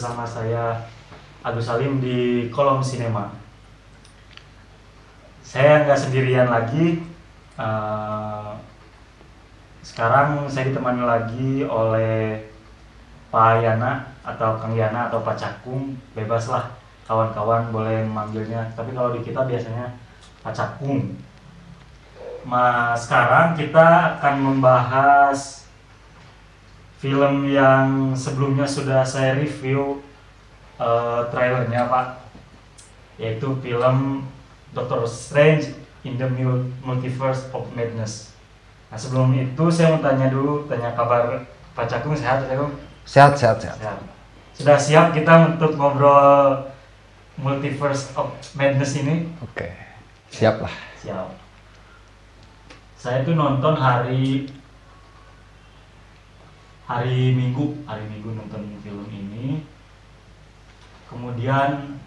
bersama saya Agus Salim di Kolom Sinema. Saya nggak sendirian lagi. Sekarang saya ditemani lagi oleh Pak Yana atau Kang Yana atau Pak Cakung, bebas lah kawan-kawan boleh memanggilnya. Tapi kalau di kita biasanya Pak Cakung. Sekarang kita akan membahas film yang sebelumnya sudah saya review trailernya Pak, yaitu film Doctor Strange in the Multiverse of Madness. Nah sebelum itu saya mau tanya kabar Pak Cakung, sehat Pak Cakung? Sehat. Sudah siap kita untuk ngobrol Multiverse of Madness ini? Oke, siap lah. Siap. Saya tuh nonton hari Minggu nonton film ini. Kemudian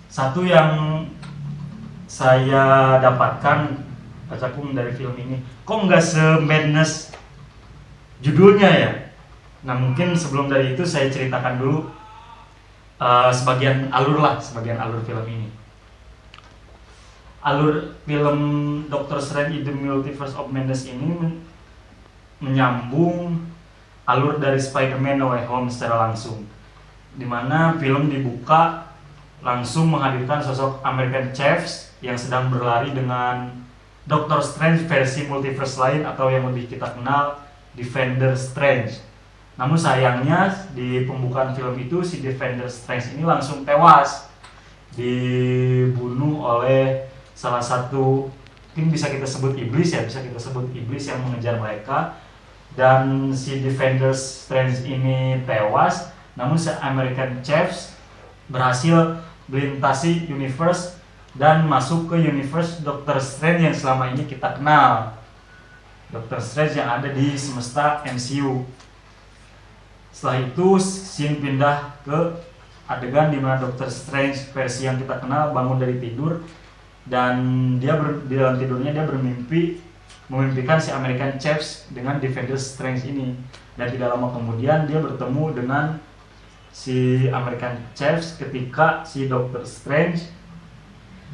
satu yang saya dapatkan Pak Cakung dari film ini, kok nggak se-madness judulnya ya? Nah mungkin sebelum dari itu saya ceritakan dulu sebagian alur film ini. Alur film Doctor Strange in the Multiverse of Madness ini menyambung alur dari Spider-Man No Way Home secara langsung, dimana film dibuka langsung menghadirkan sosok American Chavs yang sedang berlari dengan Doctor Strange versi multiverse lain atau yang lebih kita kenal Defender Strange. Namun sayangnya di pembukaan film itu si Defender Strange ini langsung tewas, dibunuh oleh salah satu, mungkin bisa kita sebut iblis yang mengejar mereka. Dan si Defender Strange ini tewas, namun si American Chavs berhasil melintasi universe dan masuk ke universe Doctor Strange yang selama ini kita kenal, Doctor Strange yang ada di semesta MCU. Setelah itu scene pindah ke adegan di mana Doctor Strange versi yang kita kenal bangun dari tidur, dan di dalam tidurnya dia memimpikan si American Chavs dengan Defender Strange ini. Dan tidak lama kemudian dia bertemu dengan si American Chavs ketika si Doctor Strange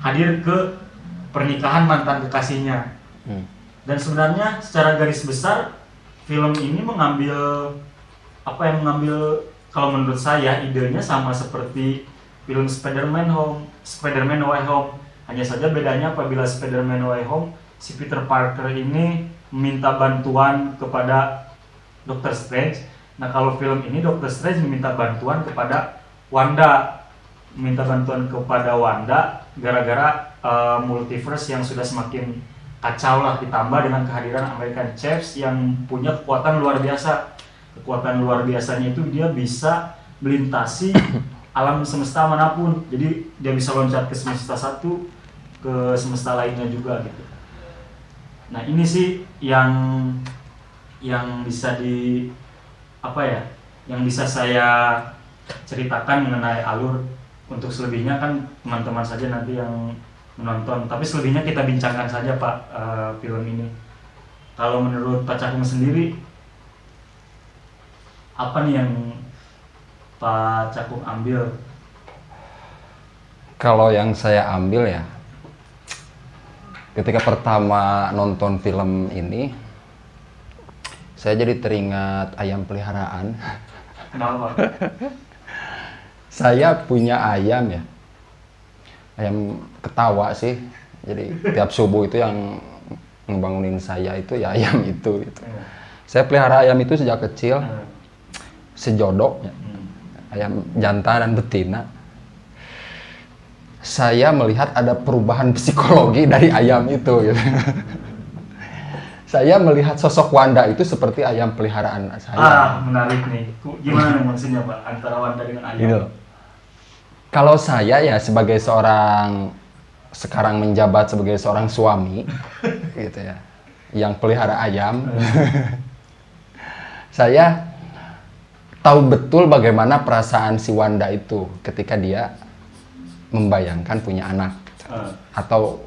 hadir ke pernikahan mantan kekasihnya. Dan sebenarnya secara garis besar film ini mengambil kalau menurut saya idenya sama seperti film Spider-Man No Way Home. Hanya saja bedanya apabila Spider-Man No Way Home si Peter Parker ini meminta bantuan kepada Doctor Strange. Nah kalau film ini Doctor Strange meminta bantuan kepada Wanda. Gara-gara multiverse yang sudah semakin kacau lah, ditambah dengan kehadiran American Chavs yang punya kekuatan luar biasa. Kekuatan luar biasanya itu dia bisa melintasi alam semesta manapun. Jadi dia bisa loncat ke semesta satu, ke semesta lainnya juga gitu. Nah ini sih yang bisa yang bisa saya ceritakan mengenai alur. Untuk selebihnya kan teman-teman saja nanti yang menonton. Tapi selebihnya kita bincangkan saja Pak, film ini. Kalau menurut Pak Cakung sendiri, apa nih yang Pak Cakung ambil? Kalau yang saya ambil ya, ketika pertama nonton film ini, saya jadi teringat ayam peliharaan. Kenapa? Saya punya ayam ya, ayam ketawa sih. Jadi tiap subuh itu yang ngebangunin saya itu ya ayam itu. Saya pelihara ayam itu sejak kecil, sejodok ya. Ayam jantan dan betina. Saya melihat ada perubahan psikologi dari ayam itu gitu. Saya melihat sosok Wanda itu seperti ayam peliharaan saya. Menarik nih. Gimana maksudnya Pak antara Wanda dengan ayam? Gitu. Kalau saya ya sebagai sekarang menjabat sebagai seorang suami gitu ya, yang pelihara ayam. Saya tahu betul bagaimana perasaan si Wanda itu ketika dia membayangkan punya anak atau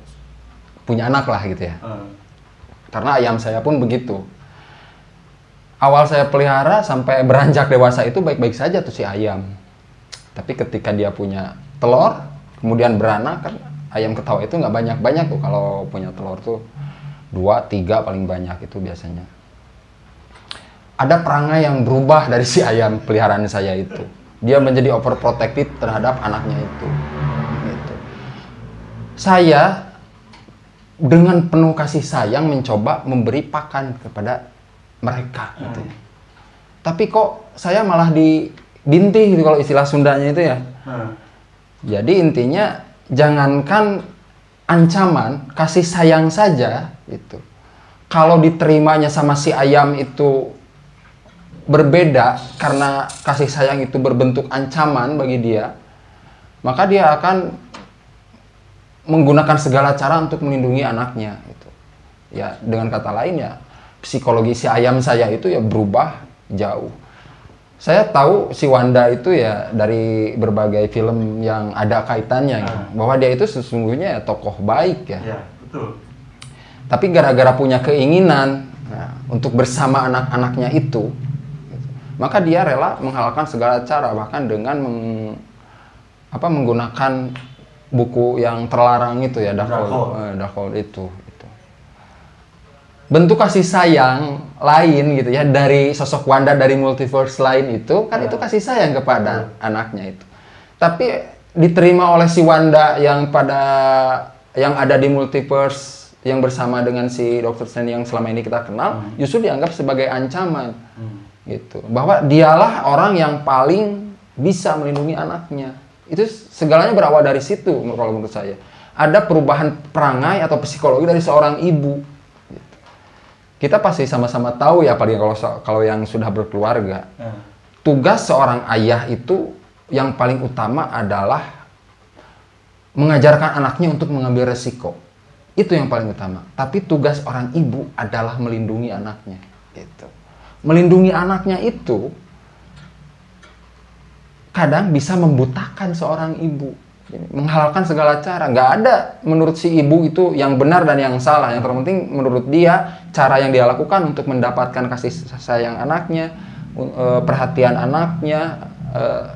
punya anak lah gitu ya. Karena ayam saya pun begitu. Awal saya pelihara sampai beranjak dewasa itu baik-baik saja tuh si ayam. Tapi ketika dia punya telur, kemudian beranak, kan ayam ketawa itu nggak banyak-banyak tuh. Kalau punya telur tuh 2, 3 paling banyak itu biasanya. Ada perangai yang berubah dari si ayam peliharaan saya itu. Dia menjadi overprotective terhadap anaknya itu. Gitu. Saya dengan penuh kasih sayang mencoba memberi pakan kepada mereka. Gitu. Tapi kok saya malah dibintih gitu kalau istilah Sundanya itu ya. Jadi intinya jangankan ancaman, kasih sayang saja itu. Kalau diterimanya sama si ayam itu berbeda karena kasih sayang itu berbentuk ancaman bagi dia, maka dia akan menggunakan segala cara untuk melindungi anaknya gitu. Ya, dengan kata lain ya, psikologi si ayam saya itu ya berubah jauh. Saya tahu si Wanda itu ya dari berbagai film yang ada kaitannya gitu, bahwa dia itu sesungguhnya ya tokoh baik ya. Ya, betul. Tapi gara-gara punya keinginan untuk bersama anak-anaknya itu, maka dia rela menghalalkan segala cara, bahkan dengan menggunakan buku yang terlarang itu ya, Darkhold itu. Bentuk kasih sayang lain gitu ya dari sosok Wanda dari multiverse lain itu kan itu kasih sayang kepada anaknya itu. Tapi diterima oleh si Wanda yang ada di multiverse yang bersama dengan si Dr. Strange yang selama ini kita kenal, justru dianggap sebagai ancaman. Gitu. Bahwa dialah orang yang paling bisa melindungi anaknya. Itu segalanya berawal dari situ kalau menurut saya. Ada perubahan perangai atau psikologi dari seorang ibu. Gitu. Kita pasti sama-sama tahu ya, apalagi kalau yang sudah berkeluarga. Tugas seorang ayah itu yang paling utama adalah mengajarkan anaknya untuk mengambil resiko. Itu yang paling utama. Tapi tugas orang ibu adalah melindungi anaknya. Gitu. Melindungi anaknya itu kadang bisa membutakan seorang ibu, menghalalkan segala cara. Nggak ada menurut si ibu itu yang benar dan yang salah. Yang terpenting menurut dia cara yang dia lakukan untuk mendapatkan kasih sayang anaknya, perhatian anaknya,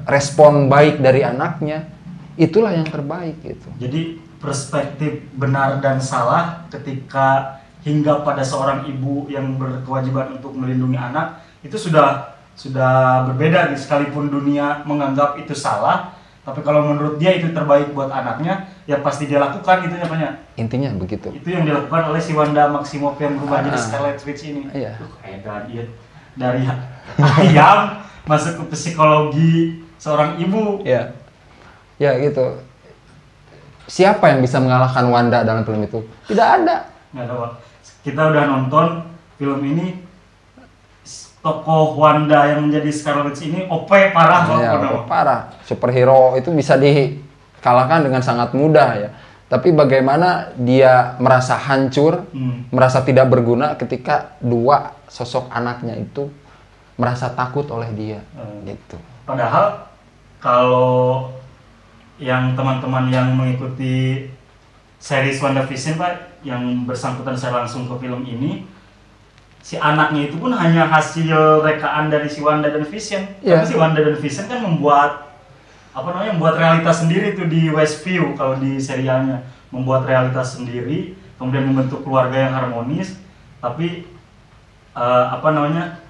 respon baik dari anaknya, itulah yang terbaik gitu. Jadi perspektif benar dan salah ketika hingga pada seorang ibu yang berkewajiban untuk melindungi anak itu sudah berbeda, sekalipun dunia menganggap itu salah, tapi kalau menurut dia itu terbaik buat anaknya, ya pasti dia lakukan itu ya. Intinya begitu. Itu yang dilakukan oleh si Wanda Maximoff yang berubah jadi Scarlet Witch ini. Iya. Dari ayam masuk ke psikologi seorang ibu. Iya. Ya gitu. Siapa yang bisa mengalahkan Wanda dalam film itu? Tidak ada. Nggak ada, Pak. Kita udah nonton film ini, tokoh Wanda yang menjadi Scarlet Witch ini OP parah. Parah. Superhero itu bisa dikalahkan dengan sangat mudah ya. Tapi bagaimana dia merasa hancur, merasa tidak berguna ketika dua sosok anaknya itu merasa takut oleh dia. Gitu. Padahal kalau yang teman-teman yang mengikuti series WandaVision, Pak, yang bersangkutan secara langsung ke film ini, si anaknya itu pun hanya hasil rekaan dari si Wanda dan Vision. Tapi si Wanda dan Vision kan membuat realitas sendiri tuh di Westview kalau di serialnya, membuat realitas sendiri, kemudian membentuk keluarga yang harmonis. Tapi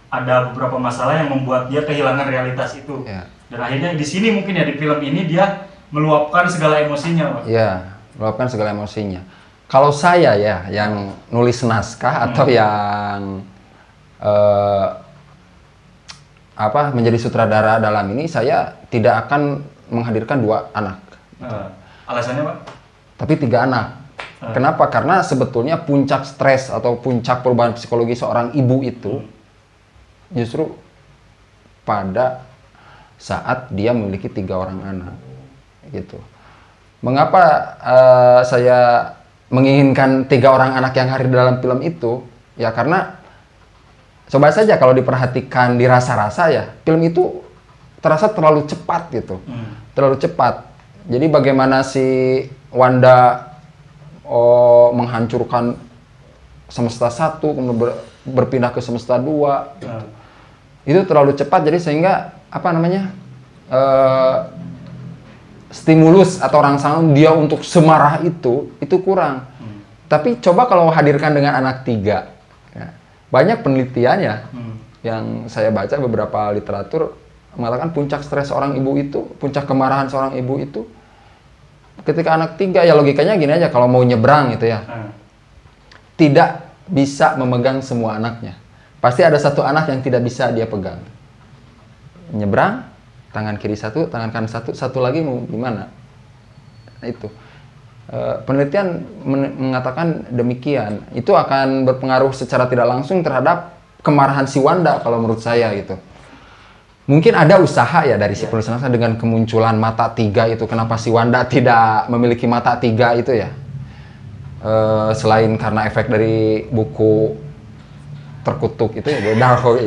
ada beberapa masalah yang membuat dia kehilangan realitas itu. Dan akhirnya di sini mungkin ya di film ini dia meluapkan segala emosinya, Pak. Iya, meluapkan segala emosinya. Kalau saya ya, yang nulis naskah atau yang menjadi sutradara dalam ini, saya tidak akan menghadirkan 2 anak. Alasannya, Pak? Tapi 3 anak. Kenapa? Karena sebetulnya puncak stres atau puncak perubahan psikologi seorang ibu itu justru pada saat dia memiliki 3 orang anak. Gitu. Mengapa saya menginginkan 3 orang anak yang hadir dalam film itu? Ya karena coba saja kalau diperhatikan di rasa-rasa ya, film itu terasa terlalu cepat gitu. Terlalu cepat. Jadi bagaimana si Wanda menghancurkan semesta 1, kemudian berpindah ke semesta 2 gitu. Itu terlalu cepat, jadi sehingga stimulus atau rangsangan dia untuk semarah itu kurang. Tapi coba kalau hadirkan dengan anak 3, ya, banyak penelitian ya yang saya baca beberapa literatur mengatakan puncak stres seorang ibu itu, puncak kemarahan seorang ibu itu ketika anak 3, ya logikanya gini aja, kalau mau nyebrang gitu ya, tidak bisa memegang semua anaknya. Pasti ada satu anak yang tidak bisa dia pegang. Nyebrang, tangan kiri satu, tangan kanan satu lagi mau gimana? Nah, itu. Penelitian mengatakan demikian. Itu akan berpengaruh secara tidak langsung terhadap kemarahan si Wanda kalau menurut saya gitu. Mungkin ada usaha ya dari si penulis naskah dengan kemunculan mata 3 itu. Kenapa si Wanda tidak memiliki mata 3 itu ya? Selain karena efek dari buku terkutuk itu ya, Darkhold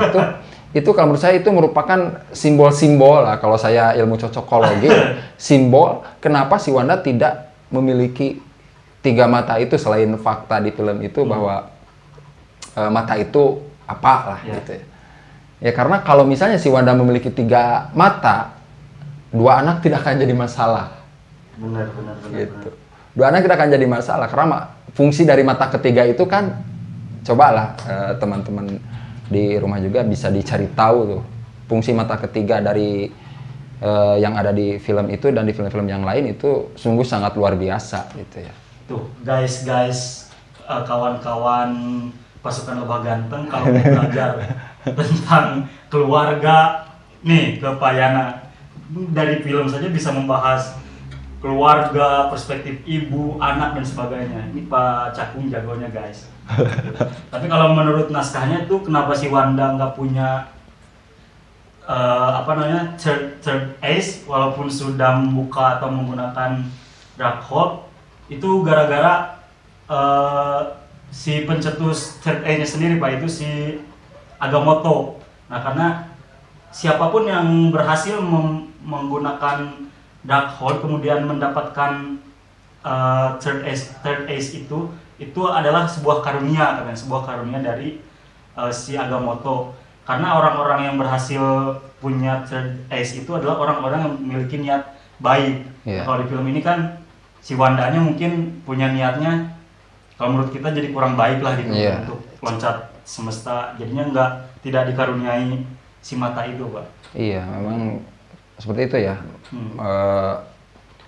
itu kalau menurut saya itu merupakan simbol-simbol lah, kalau saya ilmu cocokologi, simbol kenapa si Wanda tidak memiliki 3 mata itu, selain fakta di film itu bahwa mata itu apa lah gitu ya. Ya karena kalau misalnya si Wanda memiliki 3 mata, 2 anak tidak akan jadi masalah. Benar. Gitu. 2 anak tidak akan jadi masalah karena fungsi dari mata ketiga itu kan, cobalah teman-teman di rumah juga bisa dicari tahu tuh fungsi mata ketiga dari yang ada di film itu dan di film-film yang lain itu sungguh sangat luar biasa gitu ya. Tuh guys, kawan-kawan pasukan Lebah Ganteng, kalau mau belajar tentang keluarga nih ke Payana, dari film saja bisa membahas keluarga, perspektif ibu, anak dan sebagainya. Ini Pak Cakung jagonya guys. Tapi kalau menurut naskahnya tuh kenapa si Wanda nggak punya third ace walaupun sudah membuka atau menggunakan Darkhold, itu gara-gara si pencetus third ace-nya sendiri Pak, itu si Agamotto. Nah karena siapapun yang berhasil menggunakan Darkhold kemudian mendapatkan third ace itu adalah sebuah karunia, katanya sebuah karunia dari si Agamotto. Karena orang-orang yang berhasil punya third ace itu adalah orang-orang yang memiliki niat baik. Yeah. Kalau di film ini kan si Wandanya mungkin punya niatnya, kalau menurut kita jadi kurang baik lah gitu untuk loncat semesta. Jadinya tidak dikaruniai si mata itu, Pak. Iya, memang seperti itu ya.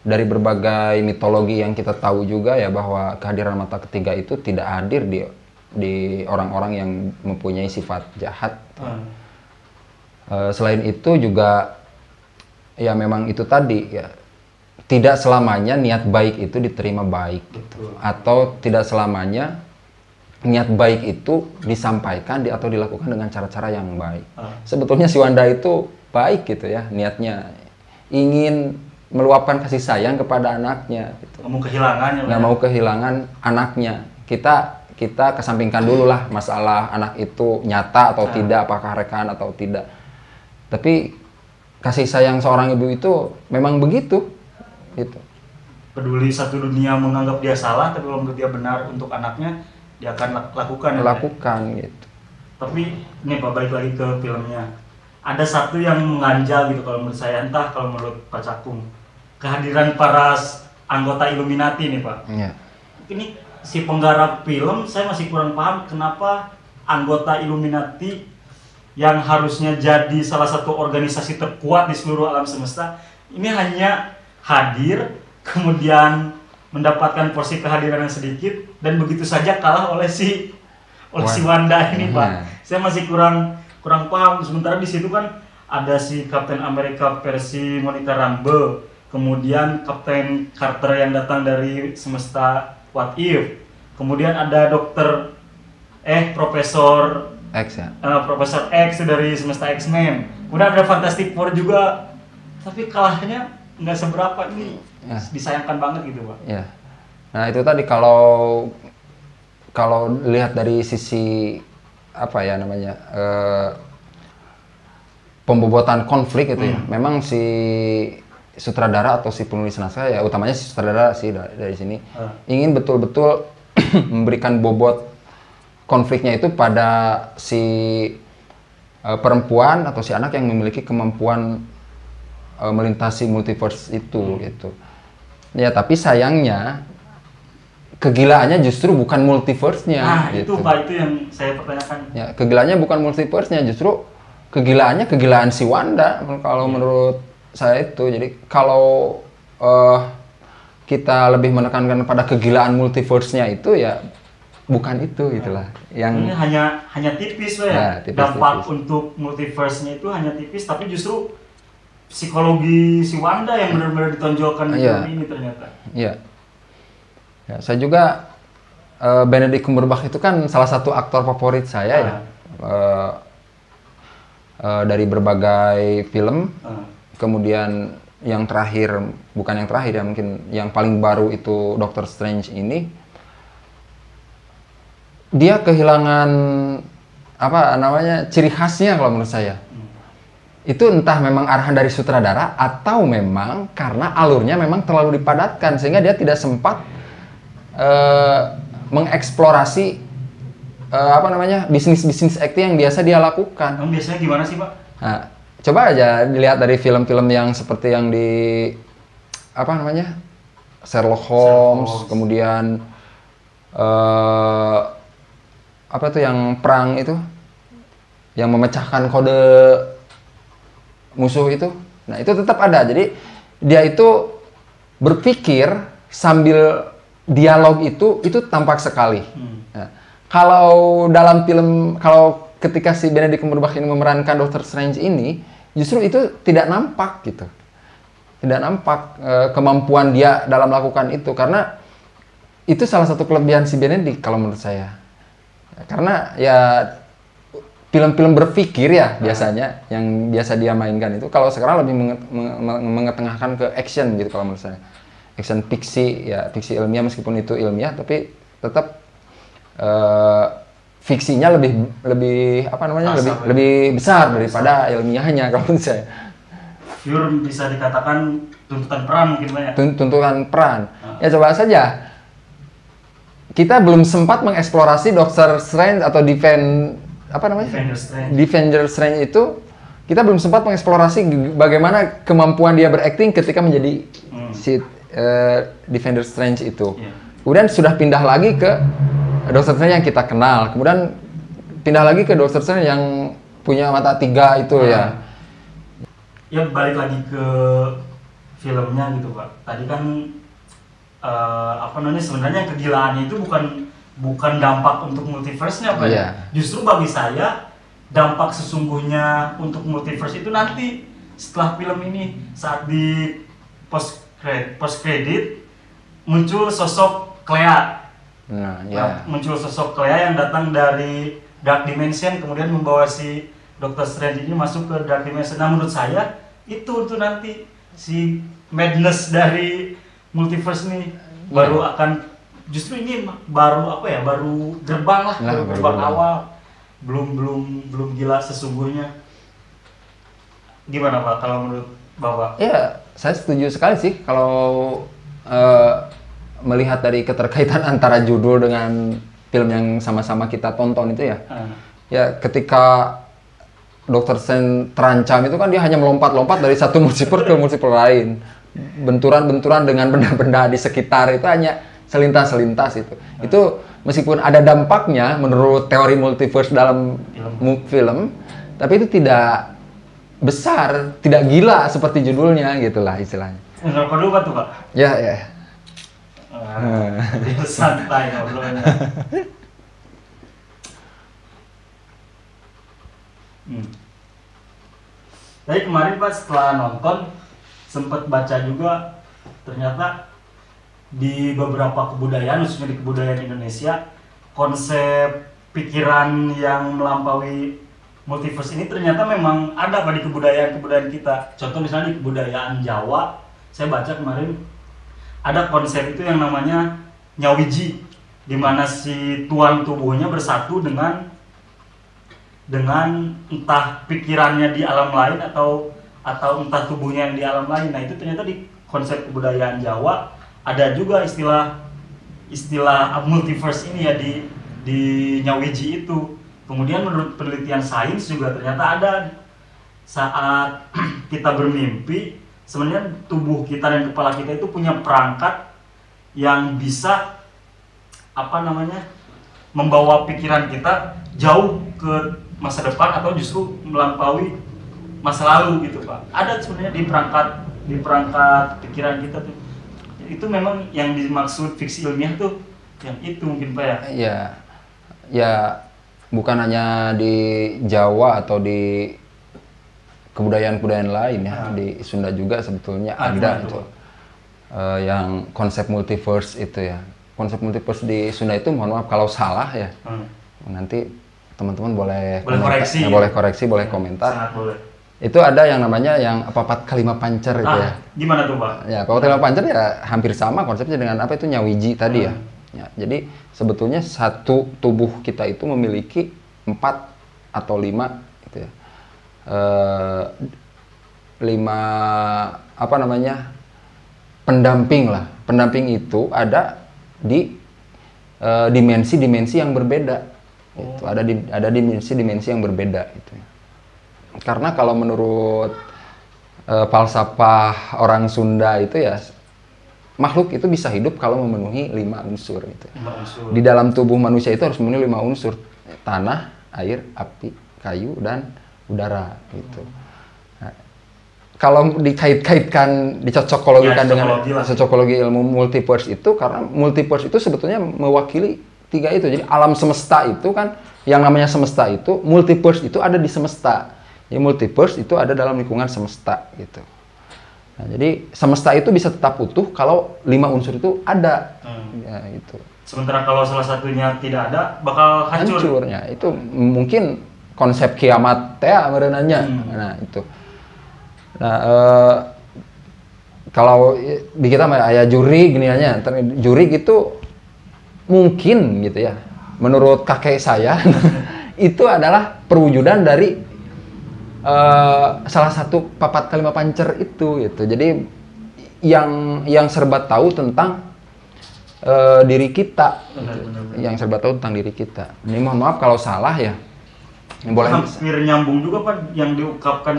Dari berbagai mitologi yang kita tahu juga ya bahwa kehadiran mata ketiga itu tidak hadir di orang-orang yang mempunyai sifat jahat. Selain itu juga ya memang itu tadi ya, tidak selamanya niat baik itu diterima baik gitu. Atau tidak selamanya niat baik itu disampaikan atau dilakukan dengan cara-cara yang baik. Sebetulnya si Wanda itu baik gitu ya, niatnya ingin meluapkan kasih sayang kepada anaknya gitu. Nggak mau kehilangan anaknya. Kita kesampingkan dulu lah masalah anak itu nyata atau tidak, apakah rekaan atau tidak. Tapi kasih sayang seorang ibu itu memang begitu gitu. Peduli satu dunia menganggap dia salah, tapi kalau menurut dia benar untuk anaknya, dia akan lakukan gitu. Tapi ini Pak, balik lagi ke filmnya. Ada satu yang mengganjal gitu kalau menurut saya, entah kalau menurut Pak Cakung. Kehadiran para anggota Illuminati nih Pak. Yeah. Ini si penggarap film, saya masih kurang paham kenapa anggota Illuminati yang harusnya jadi salah satu organisasi terkuat di seluruh alam semesta, ini hanya hadir, kemudian mendapatkan porsi kehadiran yang sedikit, dan begitu saja kalah oleh si Wanda ini Pak. Saya masih kurang paham. Sementara di situ kan ada si Captain America versi Monica Rambeau, kemudian Captain Carter yang datang dari semesta What If, kemudian ada Profesor X ya. Profesor X dari semesta X-Men. Kemudian ada Fantastic Four juga, tapi kalahnya nggak seberapa. Ini disayangkan banget gitu Pak. Ya. Nah itu tadi kalau lihat dari sisi apa ya namanya pembobotan konflik gitu ya. Memang si sutradara atau si penulis naskah ya, utamanya si sutradara sih dari sini ingin betul-betul memberikan bobot konfliknya itu pada si perempuan atau si anak yang memiliki kemampuan melintasi multiverse itu gitu. Ya tapi sayangnya kegilaannya justru bukan multiverse-nya. Nah, gitu. itu Pak, itu yang saya pertanyakan. Ya, kegilaannya bukan multiverse-nya, justru kegilaan si Wanda kalau menurut saya itu. Jadi kalau kita lebih menekankan pada kegilaan multiverse-nya itu ya bukan itu gitulah. Yang ini hanya tipis Pak ya. Ya, tipis, Dampak tipis. untuk multiverse-nya itu hanya tipis, tapi justru psikologi si Wanda yang benar-benar ditonjolkan di Iya. film ini ternyata. Iya. Ya, saya juga Benedict Cumberbatch itu kan salah satu aktor favorit saya ya. Dari berbagai film. Kemudian yang terakhir, bukan yang terakhir ya, mungkin yang paling baru itu Doctor Strange ini. Dia kehilangan apa namanya ciri khasnya kalau menurut saya. Itu entah memang arahan dari sutradara atau memang karena alurnya memang terlalu dipadatkan sehingga dia tidak sempat mengeksplorasi apa namanya bisnis acting yang biasa dia lakukan. Emang biasanya gimana sih Pak? Nah, coba aja dilihat dari film-film yang seperti yang di apa namanya Sherlock Holmes, kemudian apa tuh yang perang itu, yang memecahkan kode musuh itu. Nah itu tetap ada. Jadi dia itu berpikir sambil dialog itu tampak sekali. Nah, kalau dalam film, kalau ketika si Benedict Cumberbatch ini memerankan Doctor Strange ini, justru itu tidak nampak gitu. Tidak nampak kemampuan dia dalam melakukan itu, karena itu salah satu kelebihan si Benedict kalau menurut saya. Karena ya film-film berpikir ya biasanya yang biasa dia mainkan itu, kalau sekarang lebih mengetengahkan ke action gitu kalau menurut saya. Action fiksi ya, fiksi ilmiah, meskipun itu ilmiah tapi tetap fiksinya lebih apa namanya lebih besar daripada ilmiahnya kalau menurut saya. Pure bisa dikatakan tuntutan peran mungkin Pak ya. Tuntutan peran. Ya coba saja. Kita belum sempat mengeksplorasi Doctor Strange atau Defender Strange itu, kita belum sempat mengeksplorasi bagaimana kemampuan dia berakting ketika menjadi si Defender Strange itu. Kemudian sudah pindah lagi ke Doctor Strange yang kita kenal. Kemudian pindah lagi ke Doctor Strange yang punya mata 3 itu ya. Ya balik lagi ke filmnya gitu Pak. Tadi kan apa namanya, sebenarnya kegilaannya itu bukan dampak untuk multiverse-nya Pak. Yeah. Justru bagi saya dampak sesungguhnya untuk multiverse itu nanti setelah film ini, saat di post credit muncul sosok Clea. Nah, yeah. Muncul sosok Clea yang datang dari Dark Dimension, kemudian membawa si Doctor Strange ini masuk ke Dark Dimension. Nah, menurut saya itu nanti si madness dari multiverse ini baru akan, justru ini baru apa ya, baru gerbang lah, baru gerbang awal, belum gila sesungguhnya. Gimana Pak kalau menurut Bapak? Ya, saya setuju sekali sih kalau melihat dari keterkaitan antara judul dengan film yang sama-sama kita tonton itu ya. Ya ketika Dr. Strange terancam itu kan dia hanya melompat-lompat dari satu multiverse ke multiverse lain. Benturan-benturan dengan benda-benda di sekitar itu hanya selintas-selintas itu. Itu meskipun ada dampaknya menurut teori multiverse dalam film, tapi itu tidak besar, tidak gila seperti judulnya gitulah istilahnya. Ngerokok dulu Pak tuh Pak? Ya, ya. Itu santai ngobrolnya. Tapi kemarin Pak setelah nonton sempat baca juga, ternyata di beberapa kebudayaan, khususnya di kebudayaan Indonesia, konsep pikiran yang melampaui multiverse ini ternyata memang ada Pak di kebudayaan kita. Contoh misalnya di kebudayaan Jawa, saya baca kemarin ada konsep itu yang namanya nyawiji, di mana si tuan tubuhnya bersatu dengan entah pikirannya di alam lain atau entah tubuhnya yang di alam lain. Nah itu ternyata di konsep kebudayaan Jawa ada juga istilah multiverse ini ya di nyawiji itu. Kemudian menurut penelitian sains juga ternyata ada, saat kita bermimpi sebenarnya tubuh kita dan kepala kita itu punya perangkat yang bisa membawa pikiran kita jauh ke masa depan atau justru melampaui masa lalu gitu Pak. Ada sebenarnya di perangkat pikiran kita tuh. Itu memang yang dimaksud fiksi ilmiah tuh yang itu mungkin Pak ya. Iya. Ya bukan hanya di Jawa atau di kebudayaan-kebudayaan lain ya, di Sunda juga sebetulnya ada itu. Yang konsep multiverse itu ya. Konsep multiverse di Sunda itu mohon maaf kalau salah ya. Nanti teman-teman boleh koreksi. Boleh koreksi, boleh komentar. Sangat boleh. Itu ada yang namanya yang papat kalima pancer itu ya. Gimana tuh Pak? Ya, papat kalima pancer ya hampir sama konsepnya dengan apa itu nyawiji tadi ya. Ya, jadi sebetulnya satu tubuh kita itu memiliki 4 atau 5 gitu ya. 5 pendamping lah. Pendamping itu ada di dimensi-dimensi yang berbeda. Itu ada dimensi-dimensi yang berbeda itu. Karena kalau menurut falsafah orang Sunda itu ya makhluk itu bisa hidup kalau memenuhi 5 unsur itu. 5 unsur. Di dalam tubuh manusia itu harus memenuhi 5 unsur. Tanah, air, api, kayu, dan udara gitu. Nah, kalau dikait-kaitkan, dicocokologikan dengan cocokologi ilmu multiverse itu, karena multiverse itu sebetulnya mewakili 3 itu. Jadi alam semesta itu kan, yang namanya semesta itu, multiverse itu ada di semesta. Jadi multiverse itu ada dalam lingkungan semesta gitu. Nah, jadi semesta itu bisa tetap utuh kalau 5 unsur itu ada. Ya, gitu. Sementara kalau salah satunya tidak ada, bakal hancur. Hancurnya itu mungkin konsep kiamat teh merenanya. Nah, itu. Nah, kalau di kita ayah juri gini aja, juri itu mungkin gitu ya. Menurut kakek saya itu adalah perwujudan dari salah satu papat kalima pancer itu gitu. Jadi yang serba tahu tentang diri kita, yang serba tahu tentang diri kita. Ini mohon maaf kalau salah ya. Boleh. Hampir nyambung juga Pak yang diungkapkan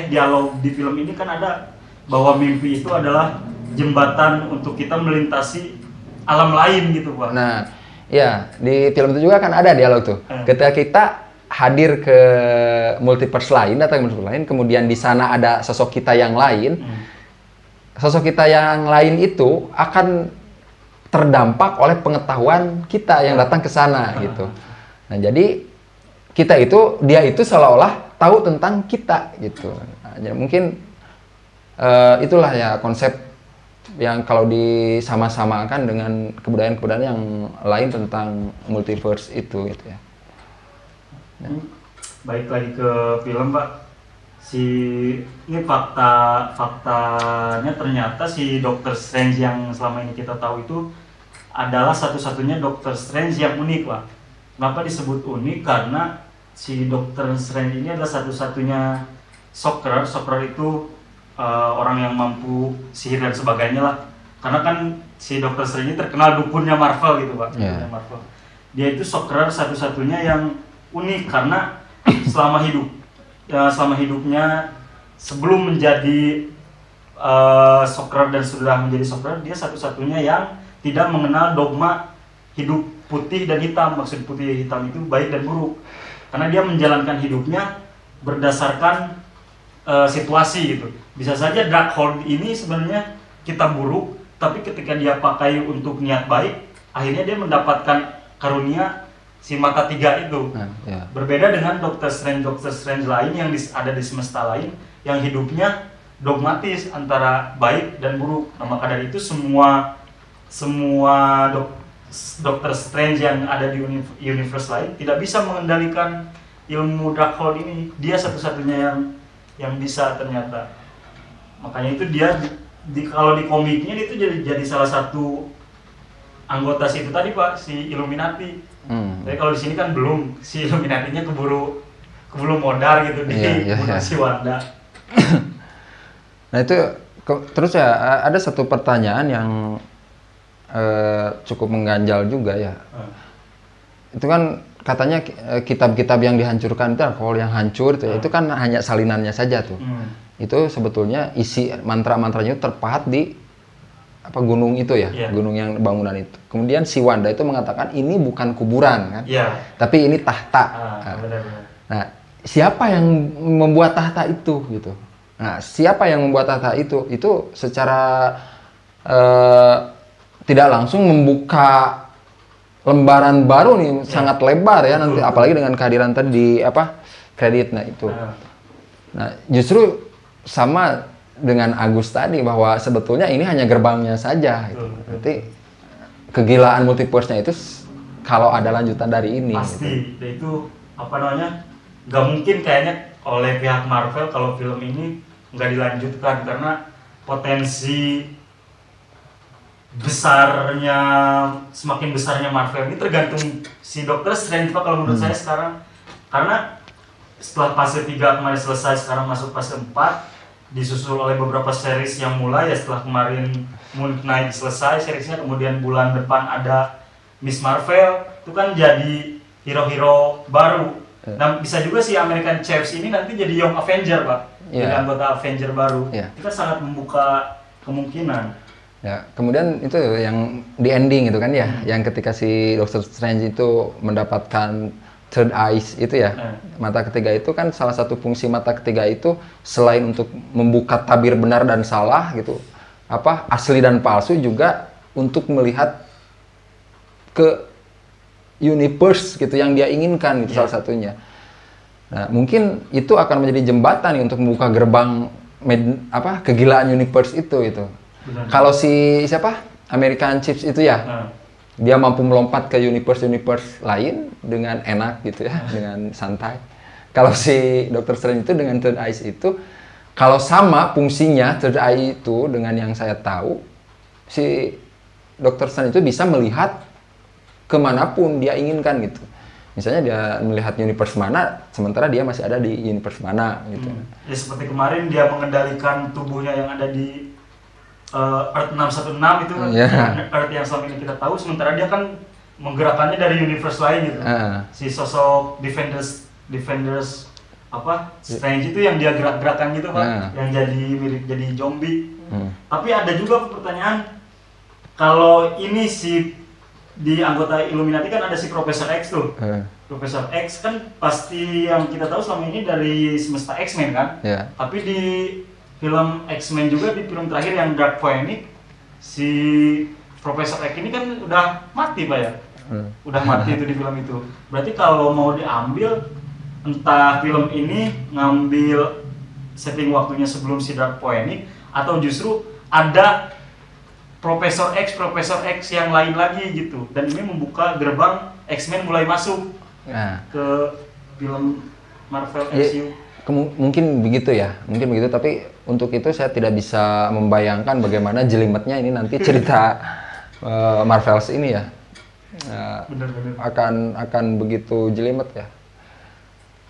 dialog di film ini kan ada bahwa mimpi itu adalah jembatan untuk kita melintasi alam lain gitu Pak. Nah, ya di film itu juga kan ada dialog tuh. Ketika kita hadir ke multiverse lain atau multiverse lain, kemudian di sana ada sosok kita yang lain. Sosok kita yang lain itu akan terdampak oleh pengetahuan kita yang datang ke sana gitu. Nah, jadi dia itu seolah-olah tahu tentang kita gitu. Nah, jadi mungkin itulah ya konsep yang kalau disama-samakan dengan kebudayaan-kebudayaan yang lain tentang multiverse itu gitu ya. Baik lagi ke film Pak. Ini faktanya ternyata si Dr. Strange yang selama ini kita tahu itu adalah satu-satunya Dr. Strange yang unik Pak. Kenapa disebut unik? Karena si Dr. Strange ini adalah satu-satunya sorcerer. Sorcerer itu orang yang mampu sihir dan sebagainya lah. Karena kan si Dr. Strange ini terkenal dukunnya Marvel gitu Pak. Yeah. Marvel. Dia itu sorcerer satu-satunya yang unik karena selama hidupnya sebelum menjadi sorcerer dan sudah menjadi sorcerer, dia satu-satunya yang tidak mengenal dogma hidup putih dan hitam. Maksud putih hitam itu baik dan buruk. Karena dia menjalankan hidupnya berdasarkan situasi gitu. Bisa saja Darkhold ini sebenarnya kita buruk, tapi ketika dia pakai untuk niat baik, akhirnya dia mendapatkan karunia si mata 3 itu. Berbeda dengan Dr. Strange lain yang ada di semesta lain yang hidupnya dogmatis antara baik dan buruk. Nah, maka dari itu semua Dr. Strange yang ada di universe lain tidak bisa mengendalikan ilmu Darkhold ini. Dia satu-satunya yang bisa ternyata. Makanya itu dia kalau di komiknya itu jadi salah satu anggota si itu tadi Pak, si Illuminati. Tapi kalau di sini kan belum, si Illuminati-nya keburu modar gitu bunuh si Wanda. Nah itu terus ya ada satu pertanyaan yang cukup mengganjal juga ya. Itu kan katanya kitab-kitab yang dihancurkan itu alkohol yang hancur itu, itu kan hanya salinannya saja tuh. itu sebetulnya isi mantra-mantranya terpahat di apa gunung itu ya, gunung yang bangunan itu. Kemudian si Wanda itu mengatakan ini bukan kuburan kan, tapi ini tahta. Nah, siapa yang membuat tahta itu gitu? Nah, siapa yang membuat tahta itu? Itu secara tidak langsung membuka lembaran baru nih, sangat lebar ya nanti, apalagi dengan kehadiran tadi di apa kredit. Nah itu, nah justru sama dengan Agus tadi bahwa sebetulnya ini hanya gerbangnya saja. Gitu. Berarti kegilaan multiverse-nya itu kalau ada lanjutan dari ini. Pasti, gitu. Itu apa namanya? Nggak mungkin kayaknya oleh pihak Marvel kalau film ini nggak dilanjutkan karena potensi semakin besarnya Marvel ini tergantung si Doctor Strange Pak kalau menurut saya sekarang, karena setelah fase 3 kemarin selesai, sekarang masuk fase 4 disusul oleh beberapa series yang mulai ya. Setelah kemarin Moon Knight selesai seriesnya, kemudian bulan depan ada Miss Marvel, itu kan jadi hero-hero baru. Nah bisa juga si American Chaos ini nanti jadi Young Avenger Pak, jadi anggota Avenger baru. Itu kan sangat membuka kemungkinan. Ya, kemudian itu yang di ending itu kan ya, yang ketika si Doctor Strange itu mendapatkan third eyes itu ya, mata ketiga itu kan salah satu fungsi mata ketiga itu selain untuk membuka tabir benar dan salah gitu, apa asli dan palsu, juga untuk melihat ke universe gitu yang dia inginkan gitu salah satunya. Nah, mungkin itu akan menjadi jembatan nih untuk membuka gerbang kegilaan universe itu gitu. Kalau si siapa American Chips itu ya, dia mampu melompat ke universe lain dengan enak gitu ya, dengan santai. Kalau si Doctor Strange itu dengan Third Eyes itu, kalau sama fungsinya Third Eye itu dengan yang saya tahu, si Doctor Strange itu bisa melihat kemanapun dia inginkan gitu. Misalnya dia melihat universe mana, sementara dia masih ada di universe mana gitu. Ya seperti kemarin dia mengendalikan tubuhnya yang ada di Earth 616 itu, Earth yang selama ini kita tahu, sementara dia kan menggerakkannya dari universe lain gitu. Si sosok Defenders apa Strange itu yang dia gerak-gerakan gitu Pak, yang jadi mirip jadi zombie. Tapi ada juga pertanyaan, kalau ini si di anggota Illuminati kan ada si Profesor X tuh. Profesor X kan pasti yang kita tahu selama ini dari semesta X-Men kan. Tapi di film X-Men juga, di film terakhir yang Dark Phoenix, si Profesor X ini kan udah mati Pak ya. Udah mati itu di film itu. Berarti kalau mau diambil, entah film ini ngambil setting waktunya sebelum si Dark Phoenix, atau justru ada Profesor X yang lain lagi gitu. Dan ini membuka gerbang X-Men mulai masuk ke film Marvel MCU. Mungkin begitu ya, mungkin begitu, tapi untuk itu saya tidak bisa membayangkan bagaimana jelimetnya ini nanti cerita Marvels ini ya. Akan begitu jelimet ya.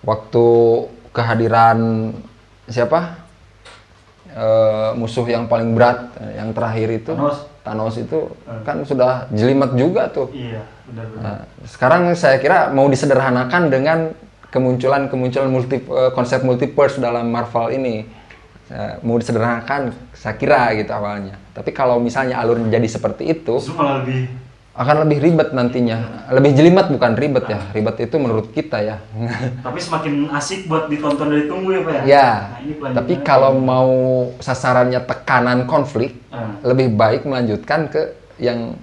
Waktu kehadiran siapa? Musuh yang paling berat yang terakhir itu Thanos itu kan sudah jelimet juga tuh. Iya, benar-benar. Nah, sekarang saya kira mau disederhanakan dengan kemunculan konsep multiverse dalam Marvel ini. Mau disederhanakan saya kira gitu awalnya. Tapi kalau misalnya alurnya jadi seperti itu, akan lebih ribet nantinya. Lebih jelimet, bukan ribet ya. Ribet itu menurut kita ya. Tapi semakin asik buat ditonton dari tunggu ya Pak ya? Ya, tapi kalau mau sasarannya tekanan konflik, lebih baik melanjutkan ke yang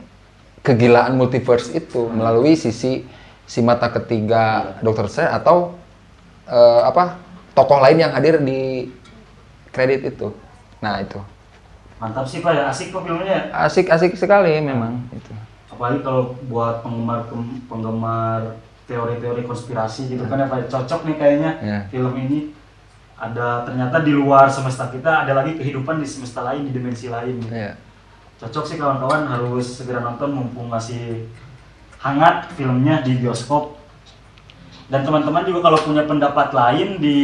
kegilaan multiverse itu melalui sisi si mata ketiga Dr. Strange atau tokoh lain yang hadir di kredit itu. Nah itu. Mantap sih Pak ya, asik kok filmnya. Asik sekali memang itu. Apalagi kalau buat penggemar teori-teori konspirasi gitu kan ya Pak, cocok nih kayaknya film ini. Ada ternyata di luar semesta kita ada lagi kehidupan di semesta lain, di dimensi lain gitu. Cocok sih kawan-kawan, harus segera nonton mumpung masih hangat filmnya di bioskop. Dan teman-teman juga kalau punya pendapat lain di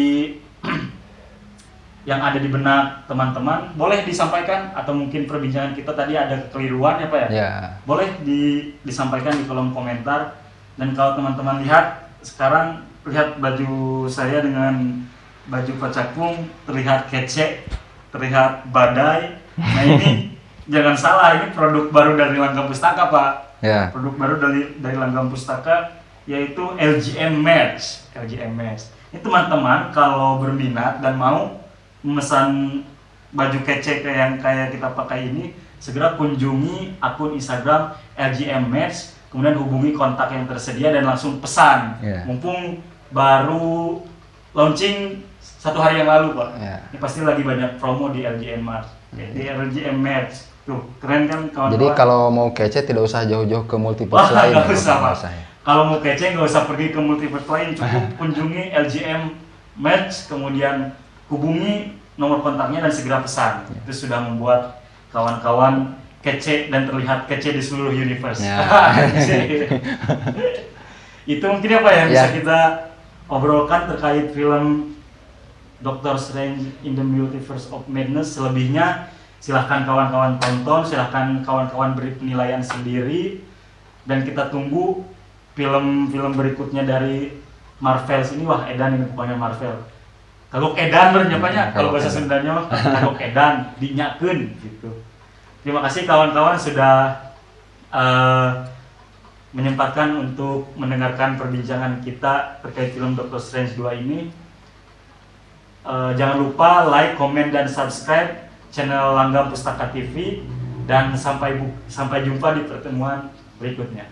yang ada di benak teman-teman, boleh disampaikan, atau mungkin perbincangan kita tadi ada kekeliruan ya Pak ya? Boleh disampaikan di kolom komentar. Dan kalau teman-teman lihat sekarang, lihat baju saya dengan baju pacakung terlihat kece, terlihat badai. Nah ini jangan salah, ini produk baru dari Langgam Pustaka Pak. Ya. Produk baru dari Langgam Pustaka yaitu LGM Merch. LGM Merch. Ini teman-teman kalau berminat dan mau memesan baju kece yang kayak kita pakai ini, segera kunjungi akun Instagram LGM Merch, kemudian hubungi kontak yang tersedia dan langsung pesan. Mumpung baru launching 1 hari yang lalu Pak. Ini pasti lagi banyak promo di LGM Merch. Di LGM Merch. Tuh, keren kan kawan-kawan. Jadi kalau mau kece tidak usah jauh-jauh ke multiverse lain. Nggak usah Pak. Kalau mau kece nggak usah pergi ke multiverse lain, cukup kunjungi LGM Merch, kemudian hubungi nomor kontaknya dan segera pesan. Itu sudah membuat kawan-kawan kece dan terlihat kece di seluruh universe. Itu mungkin apa yang bisa kita obrolkan terkait film Doctor Strange in the Multiverse of Madness. Selebihnya silahkan kawan-kawan tonton, silahkan kawan-kawan beri penilaian sendiri, dan kita tunggu film-film berikutnya dari Marvel ini. Wah edan ini pokoknya Marvel. Kagok edan bernyapanya, kalau bahasa Sundanya mah kagok edan, dinyakeun gitu. Terima kasih kawan-kawan sudah menyempatkan untuk mendengarkan perbincangan kita terkait film Doctor Strange 2 ini. Jangan lupa like, komen, dan subscribe channel Langgam Pustaka TV, dan sampai jumpa di pertemuan berikutnya.